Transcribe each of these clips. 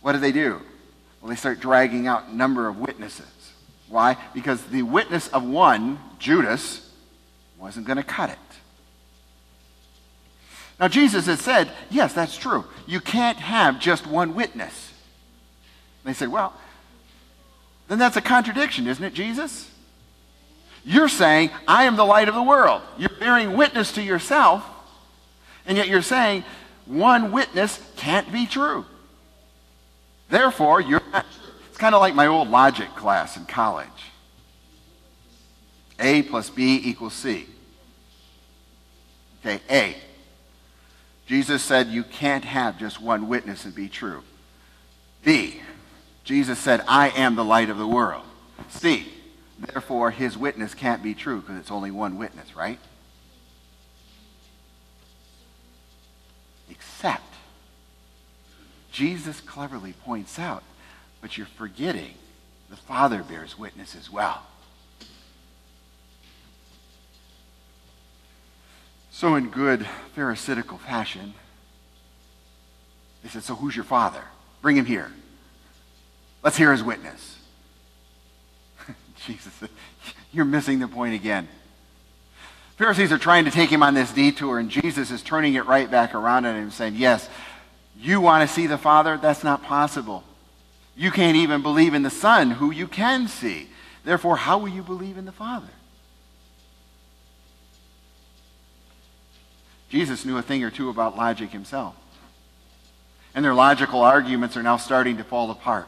What do? Well, they start dragging out a number of witnesses. Why? Because the witness of one, Judas, wasn't going to cut it. Now, Jesus has said, yes, that's true. You can't have just one witness. They said, well, then that's a contradiction, isn't it, Jesus? You're saying, I am the light of the world. You're bearing witness to yourself, and yet you're saying one witness can't be true. Therefore, you're not true. It's kind of like my old logic class in college. A plus B equals C. Okay, A. Jesus said you can't have just one witness and be true. B. Jesus said, I am the light of the world. C. Therefore, his witness can't be true because it's only one witness, right? Except, Jesus cleverly points out, but you're forgetting the Father bears witness as well. So in good Pharisaical fashion, they said, so who's your father? Bring him here. Let's hear his witness. Jesus said, you're missing the point again. Pharisees are trying to take him on this detour, and Jesus is turning it right back around on him and saying, yes, you want to see the Father? That's not possible. You can't even believe in the Son, who you can see. Therefore, how will you believe in the Father? Jesus knew a thing or two about logic himself. And their logical arguments are now starting to fall apart.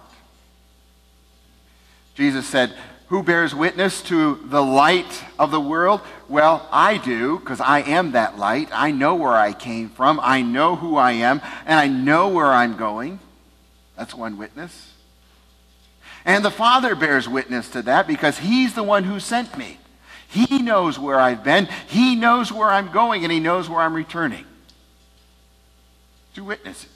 Jesus said, who bears witness to the light of the world? Well, I do, because I am that light. I know where I came from. I know who I am, and I know where I'm going. That's one witness. And the Father bears witness to that because he's the one who sent me. He knows where I've been. He knows where I'm going, and he knows where I'm returning. Two witnesses.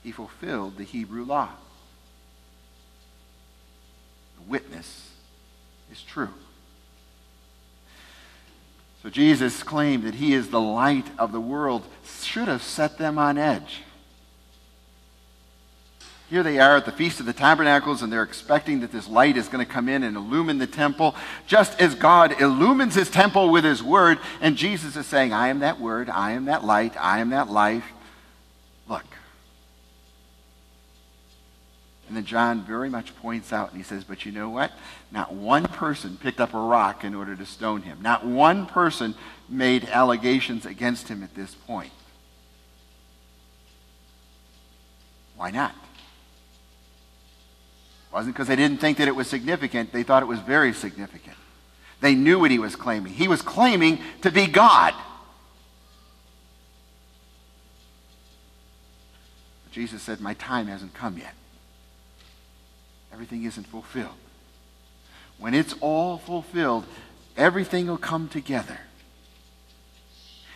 He fulfilled the Hebrew law. The witness is true. So Jesus claimed that he is the light of the world should have set them on edge. Here they are at the Feast of the Tabernacles, and they're expecting that this light is going to come in and illumine the temple, just as God illumines his temple with his word. And Jesus is saying, I am that word, I am that light, I am that life. Look. And then John very much points out, and he says, but you know what? Not one person picked up a rock in order to stone him. Not one person made allegations against him at this point. Why not? It wasn't because they didn't think that it was significant. They thought it was very significant. They knew what he was claiming. He was claiming to be God. But Jesus said, my time hasn't come yet. Everything isn't fulfilled. When it's all fulfilled, everything will come together.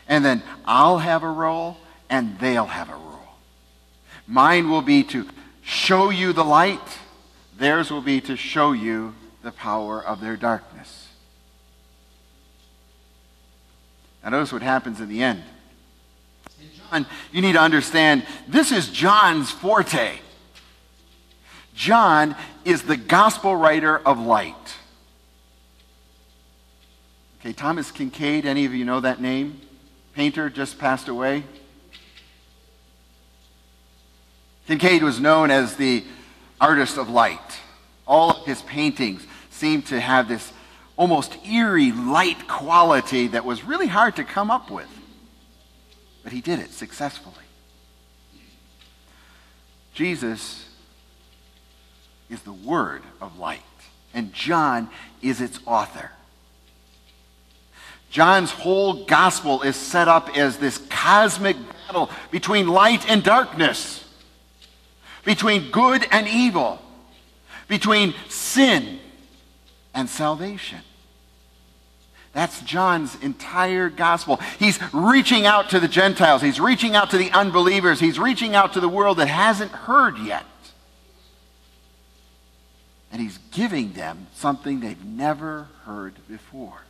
And then I'll have a role, and they'll have a role. Mine will be to show you the light. Theirs will be to show you the power of their darkness. Now notice what happens in the end. John, you need to understand, this is John's forte. John is the gospel writer of light. Okay, Thomas Kinkade, any of you know that name? Painter, just passed away. Kinkade was known as the artist of light. All of his paintings seemed to have this almost eerie light quality that was really hard to come up with. But he did it successfully. Jesus is the word of light, and John is its author. John's whole gospel is set up as this cosmic battle between light and darkness, between good and evil, between sin and salvation. That's John's entire gospel. He's reaching out to the Gentiles. He's reaching out to the unbelievers. He's reaching out to the world that hasn't heard yet. And he's giving them something they've never heard before.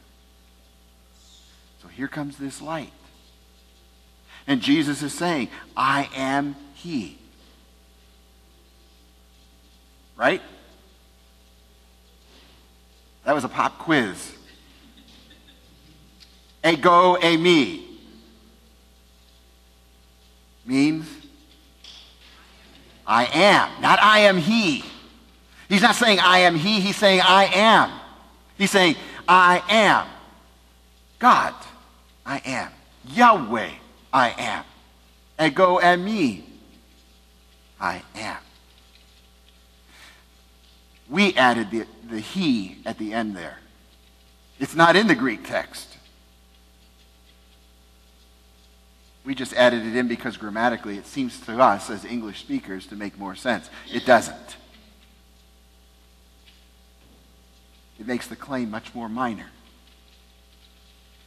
So here comes this light. And Jesus is saying, I am he. Right? That was a pop quiz. Ego eimi means I am, not I am he. He's not saying I am he, he's saying I am. He's saying I am. God, I am. Yahweh, I am. Ego eimi, I am. We added the he at the end there. It's not in the Greek text. We just added it in because grammatically it seems to us as English speakers to make more sense. It doesn't. It makes the claim much more minor.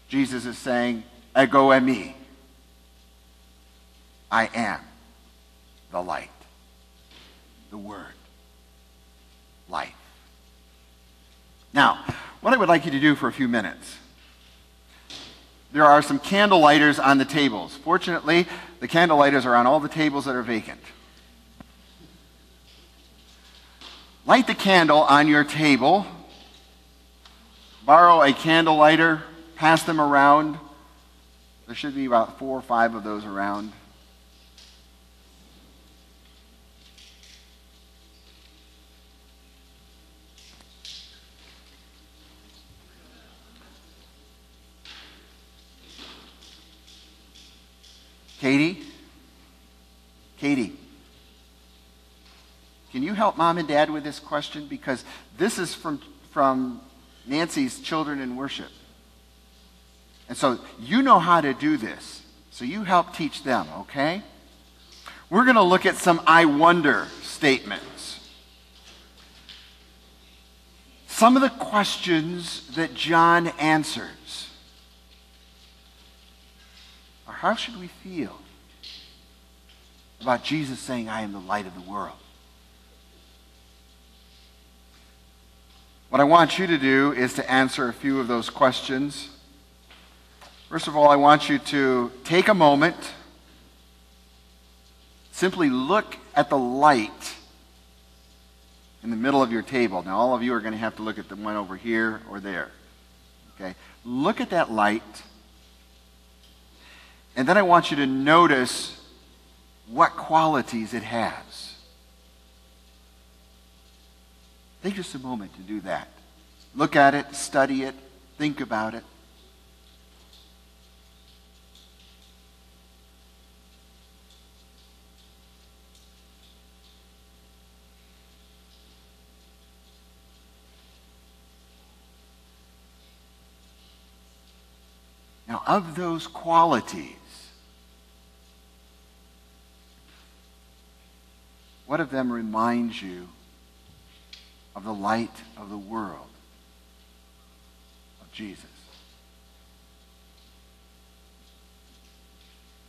Jesus is saying, Ego eimi. I am the light, the Word, life. Now, what I would like you to do for a few minutes, there are some candle lighters on the tables. Fortunately, the candle lighters are on all the tables that are vacant. Light the candle on your table. Borrow a candle lighter. Pass them around. There should be about 4 or 5 of those around. Katie, can you help Mom and Dad with this question? Because this is from Nancy's Children in Worship. And so you know how to do this. So you help teach them, okay? We're going to look at some I wonder statements. Some of the questions that John answers are, how should we feel about Jesus saying, I am the light of the world? What I want you to do is to answer a few of those questions. First of all, I want you to take a moment, simply look at the light in the middle of your table. Now, all of you are going to have to look at the one over here or there. Okay? Look at that light. And then I want you to notice what qualities it has. Take just a moment to do that. Look at it, study it, think about it. Now, of those qualities, what of them reminds you of the light of the world, of Jesus?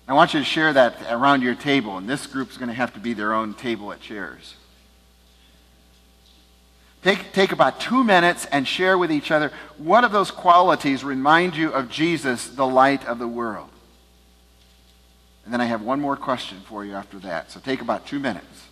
I want you to share that around your table, and this group's going to have to be their own table at chairs. Take about 2 minutes and share with each other what of those qualities remind you of Jesus, the light of the world. And then I have one more question for you after that. So take about 2 minutes.